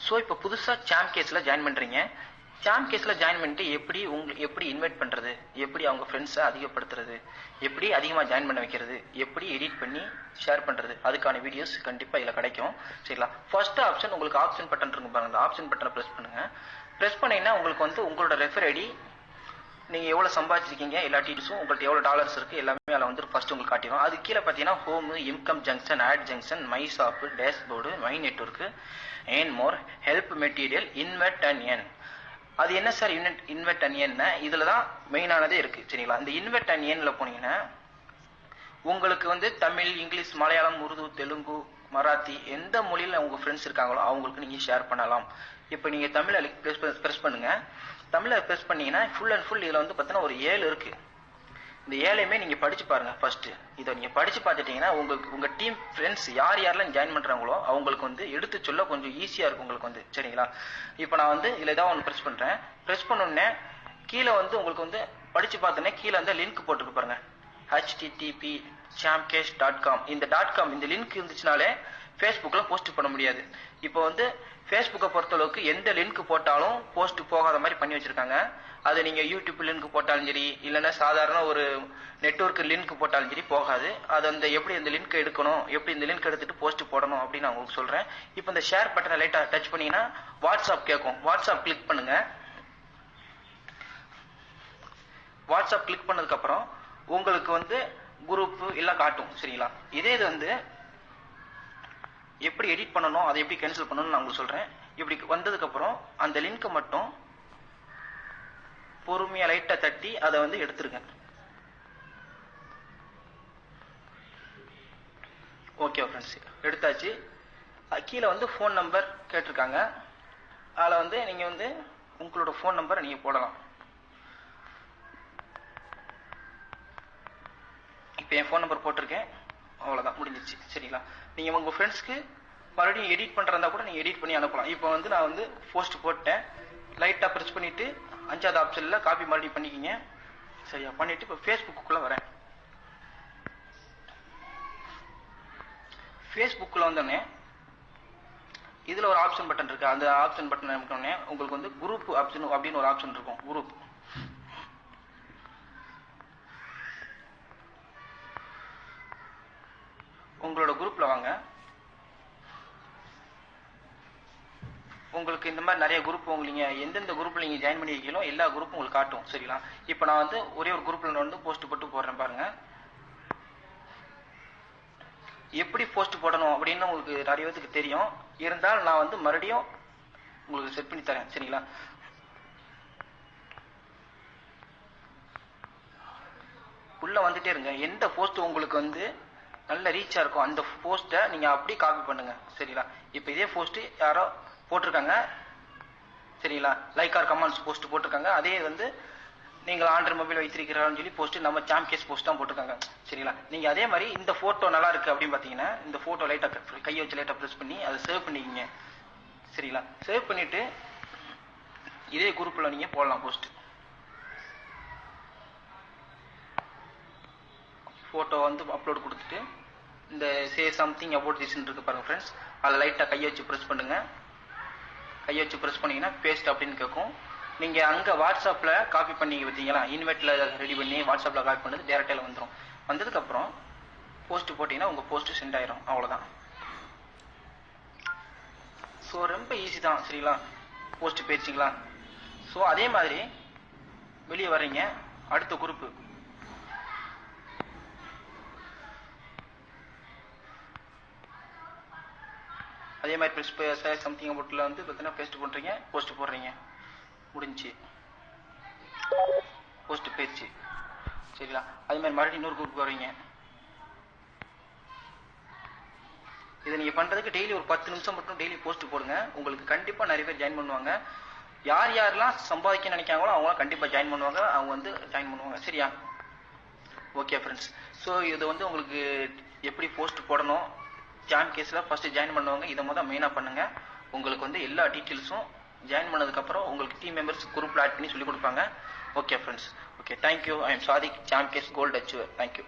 So இப்போ புதுசாக சாம் கேஸில் ஜாயின் பண்ணுறீங்க. சாம் கேஸில் ஜாயின் பண்ணிட்டு எப்படி இன்வைட் பண்ணுறது, எப்படி அவங்க ஃப்ரெண்ட்ஸை அதிகப்படுத்துறது, எப்படி அதிகமாக ஜாயின் பண்ண வைக்கிறது, எப்படி எடிட் பண்ணி ஷேர் பண்ணுறது, அதுக்கான வீடியோஸ் கண்டிப்பாக இதில் கிடைக்கும். சரிங்களா? ஃபர்ஸ்ட் ஆப்ஷன் உங்களுக்கு ஆப்ஷன் பட்டன் இருக்கும் பாருங்க, அந்த ஆப்ஷன் பட்டனை ப்ரெஸ் பண்ணுங்கள். ப்ரெஸ் பண்ணிங்கன்னா உங்களுக்கு வந்து உங்களோட ரெஃபர் ஐடி, நீங்கள் எவ்வளோ சம்பாதிச்சிருக்கீங்க, எல்லா டீட்டெயில்ஸும் உங்களுக்கு எவ்வளோ டாலர்ஸ் இருக்குது எல்லாமே அதில் வந்து ஃபர்ஸ்ட் உங்களுக்கு காட்டிடும். அது கீழே பார்த்தீங்கன்னா home, income junction, ad junction, my shop, dashboard, my network, ஏன் more, help material, invest and earn. அது என்ன சார் இன்வெர்ட் அண்ட் ஏர்ன்னா இதில் தான் மெயினானதே இருக்குது. சரிங்களா? இந்த இன்வெர்ட் அண்ட் ஏர்னில் போனீங்கன்னா உங்களுக்கு வந்து தமிழ், இங்கிலீஷ், மலையாளம், உருது, தெலுங்கு, மராத்தி எந்த மொழியில் உங்கள் ஃப்ரெண்ட்ஸ் இருக்காங்களோ அவங்களுக்கு நீங்கள் ஷேர் பண்ணலாம். இப்போ நீங்கள் தமிழை ப்ரெஸ் பண்ணுங்கள். தமிழை ப்ரெஸ் பண்ணீங்கன்னா ஃபுல் அண்ட் ஃபுல் இதில் வந்து பார்த்தீங்கன்னா ஒரு 7 இருக்குது. இந்த 7ஐயுமே நீங்கள் படித்து பாருங்கள். ஃபர்ஸ்ட்டு இதை நீங்கள் படித்து பார்த்துட்டிங்கன்னா உங்கள் டீம் ஃப்ரெண்ட்ஸ் யாரெல்லாம் ஜாயின் பண்ணுறாங்களோ அவங்களுக்கு வந்து எடுத்து சொல்ல கொஞ்சம் ஈஸியாக இருக்கும் உங்களுக்கு வந்து. சரிங்களா? இப்போ நான் வந்து இதில் ஏதாவது ஒன்று ப்ரெஸ் பண்ணுறேன். ப்ரெஸ் பண்ணோடனே கீழே வந்து உங்களுக்கு வந்து படித்து பார்த்தோன்னே கீழே வந்து லிங்க் போட்டுருக்கு பாருங்கள், http://chamcash.com. இந்த .com இந்த லிங்க் இருந்துச்சுனாலே ஃபேஸ்புக்கில் போஸ்ட் பண்ண முடியாது. இப்போ வந்து ஃபேஸ்புக்கை பொறுத்தளவுக்கு எந்த லிங்க் போட்டாலும் போஸ்ட் போகாத மாதிரி பண்ணி வச்சுருக்காங்க. அது நீங்கள் யூடியூப் லிங்க் போட்டாலும் சரி, இல்லைன்னா சாதாரண ஒரு நெட்வொர்க் லிங்க் போட்டாலும் சரி போகாது. அது அந்த எப்படி இந்த லிங்க் எடுக்கணும், எப்படி இந்த லிங்க் எடுத்துட்டு போஸ்ட் போடணும் அப்படின்னு நான் உங்களுக்கு சொல்கிறேன். இப்போ இந்த ஷேர் பட்டனை லைட்டாக டச் பண்ணிங்கன்னா வாட்ஸ்அப் கேட்கும். வாட்ஸ்அப் கிளிக் பண்ணுங்கள். வாட்ஸ்அப் கிளிக் பண்ணதுக்கப்புறம் உங்களுக்கு வந்து குரூப் எல்லாம் காட்டும். சரிங்களா? இதே இது வந்து எப்படி எடிட் பண்ணணும், அதை எப்படி கேன்சல் பண்ணணும்னு நான் உங்களுக்கு சொல்கிறேன். இப்படி வந்ததுக்கப்புறம் அந்த லிங்க்கை மட்டும் பொறுமையாக லைட்டாக தட்டி அதை வந்து எடுத்துருங்க. ஓகே ஃப்ரெண்ட்ஸ், எடுத்தாச்சு. கீழே வந்து ஃபோன் நம்பர் கேட்டிருக்காங்க. அதில் வந்து நீங்கள் வந்து உங்களோட ஃபோன் நம்பரை நீங்கள் போடலாம். இப்போ என் ஃபோன் நம்பர் போட்டிருக்கேன், அவ்வளோதான், முடிஞ்சிச்சு. சரிங்களா? நீங்கள் உங்கள் ஃப்ரெண்ட்ஸ்க்கு மறுபடியும் எடிட் பண்ணுறதா கூட நீங்கள் எடிட் பண்ணி அனுப்பலாம். இப்போ வந்து நான் வந்து போஸ்ட் போட்டேன், லைட்டாக ப்ரெஸ் பண்ணிவிட்டு 5வது ஆப்ஷனில் காப்பி மறுபடியும் பண்ணிக்கிங்க. சரியா? பண்ணிவிட்டு இப்போ ஃபேஸ்புக்குள்ளே வரேன். ஃபேஸ்புக்கில் வந்தோடனே இதில் ஒரு ஆப்ஷன் பட்டன் இருக்குது. அந்த ஆப்ஷன் பட்டன் அமைக்கணுன்னே உங்களுக்கு வந்து குரூப் ஆப்ஷன் அப்படின்னு ஒரு ஆப்ஷன் இருக்கும். குரூப் உங்களோட குரூப்பில் வாங்க. உங்களுக்கு இந்த மாதிரி நிறைய குரூப் நீங்கள் எந்தெந்த குரூப்பில் நீங்கள் ஜாயின் பண்ணி வைக்கலோ எல்லா குரூப்பும் உங்களுக்கு காட்டும். சரிங்களா? இப்போ நான் வந்து ஒரே ஒரு குரூப்பில் வந்து போஸ்ட் போட்டு போடுறேன் பாருங்கள். எப்படி போஸ்ட் போடணும் அப்படின்னு உங்களுக்கு நிறைய பேருக்கு தெரியும். இருந்தால் நான் வந்து மறுபடியும் உங்களுக்கு செட் பண்ணி தரேன். சரிங்களா? உள்ளே வந்துட்டே இருங்க. எந்த போஸ்ட் உங்களுக்கு வந்து நல்ல ரீச்சாக இருக்கும் அந்த போஸ்ட்டை நீங்கள் அப்படியே காப்பி பண்ணுங்கள். சரிங்களா? இப்போ இதே போஸ்ட்டு யாரோ போட்டிருக்காங்க. சரிங்களா? லைக் ஆர் கமெண்ட்ஸ் போஸ்ட் போட்டிருக்காங்க. அதே வந்து நீங்கள் ஆண்ட்ராய்டு மொபைல் வைத்திருக்கிறான்னு சொல்லி போஸ்ட் நம்ம சாம் கேஸ் போஸ்ட் தான் போட்டிருக்காங்க. சரிங்களா? நீங்கள் அதே மாதிரி இந்த ஃபோட்டோ நல்லா இருக்குது அப்படின்னு பார்த்தீங்கன்னா இந்த ஃபோட்டோ லைட்டாக கையை வச்சு லைட்டாக ப்ரெஸ் பண்ணி அதை சேவ் பண்ணிக்கிங்க. சரிங்களா? சேவ் பண்ணிவிட்டு இதே குரூப்பில் நீங்கள் போடலாம் போஸ்ட். ஃபோட்டோ வந்து அப்லோட் கொடுத்துட்டு இந்த சே சம்திங் அபவுட் திஸ்ன்னு இருக்கு பாருங்கள் ஃப்ரெண்ட்ஸ், அதில் லைட்டாக கையை வச்சு ப்ரெஸ் பண்ணுங்கள். கையை வச்சு ப்ரெஸ் பண்ணிங்கன்னா பேஸ்ட் அப்படின்னு கேட்கும். நீங்கள் அங்கே வாட்ஸ்அப்பில் காப்பி பண்ணி பார்த்தீங்களா, இன்வெர்ட்டில் ரெடி பண்ணி வாட்ஸ்அப்பில் காப்பி பண்ணது டேரெக்டாக வந்துடும். வந்ததுக்கப்புறம் போஸ்ட் போட்டிங்கன்னா உங்கள் போஸ்ட்டு சென்ட் ஆயிரும். அவ்வளோதான். ஸோ ரொம்ப ஈஸி தான். சரிங்களா? போஸ்ட் போயிடுச்சிங்களா? ஸோ அதே மாதிரி வெளியே வர்றீங்க. அடுத்த குரூப்பு அதே மாதிரி ப்ரெஸ் சம்திங் அபவுட்டில் வந்து பார்த்தீங்கன்னா பேஸ்ட் பண்ணுறீங்க, போஸ்ட் போடுறீங்க, முடிஞ்சு போஸ்ட் போயிடுச்சு. சரிங்களா? அதே மாதிரி மறுபடியும் இன்னொரு குரூப் வரீங்க. இதை நீங்கள் பண்ணுறதுக்கு டெய்லி ஒரு 10 நிமிஷம் மட்டும் டெய்லி போஸ்ட் போடுங்க. உங்களுக்கு கண்டிப்பாக நிறைய பேர் ஜாயின் பண்ணுவாங்க. யாரெல்லாம் சம்பாதிக்க நினைக்காங்களோ அவங்களாம் கண்டிப்பாக ஜாயின் பண்ணுவாங்க. அவங்க வந்து ஜாயின் பண்ணுவாங்க. சரியா? ஓகே ஃப்ரெண்ட்ஸ், ஸோ இது வந்து உங்களுக்கு எப்படி போஸ்ட் போடணும் ஜாம் கேஸில் ஃபஸ்ட்டு ஜாயின் பண்ணுவாங்க. இதை முதல் மெயினாக பண்ணுங்கள். உங்களுக்கு வந்து எல்லா டீட்டெயில்ஸும் ஜாயின் பண்ணதுக்கப்புறம் உங்களுக்கு டீம் மெம்பர்ஸ் குரூப்பில் ஆட் பண்ணி சொல்லிக் கொடுப்பாங்க. Okay friends, okay, thank you. I am Sadiq, சாம் கேஸ் கோல்ட் அச்சீவர். தேங்க்யூ.